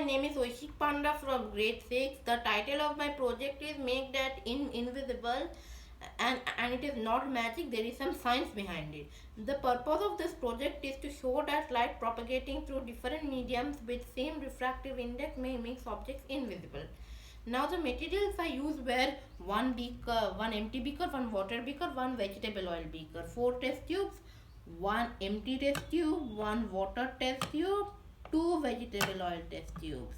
name is Oishik Panda from grade 6. The title of my project is Make That Invisible, and it is not magic, there is some science behind it. The purpose of this project is to show that light propagating through different mediums with same refractive index may make objects invisible. Now the materials I used were one beaker, one empty beaker, one water beaker, one vegetable oil beaker, four test tubes, one empty test tube, one water test tube, two vegetable oil test tubes.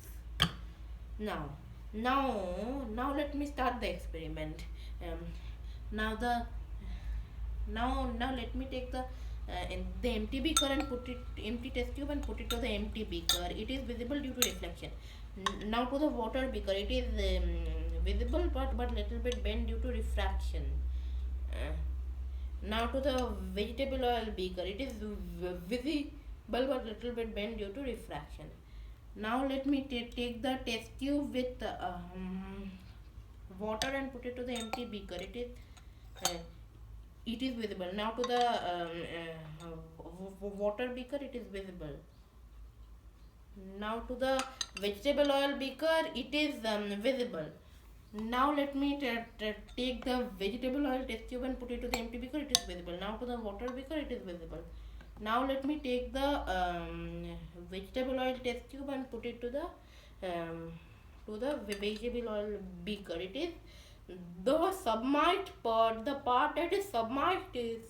Now, now let me start the experiment. Um, now the now let me take the empty beaker and put it empty test tube and put it to the empty beaker. It is visible due to reflection. Now to the water beaker, it is visible but little bit bent due to refraction. Uh, Now to the vegetable oil beaker, it is visible but little bit bent due to refraction. Now let me take the test tube with water and put it to the empty beaker. Uh, it is visible. Now to the water beaker, it is visible. Now to the vegetable oil beaker, it is visible. Now let me take the vegetable oil test tube and put it to the empty beaker. It is visible. Now to the water beaker, it is visible. Now let me take the vegetable oil test tube and put it to the vegetable oil beaker. It is the submerged part. The part that is submerged in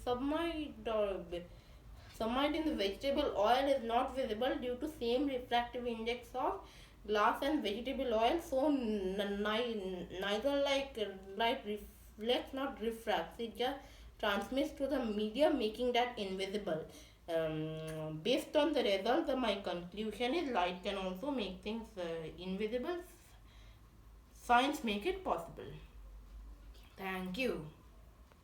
the vegetable oil is not visible due to same refractive index of glass and vegetable oil. So neither light reflects not refracts. It just transmits to the medium, making that invisible. Based on the result, my conclusion is light can also make things invisible. Science make it possible. Thank you.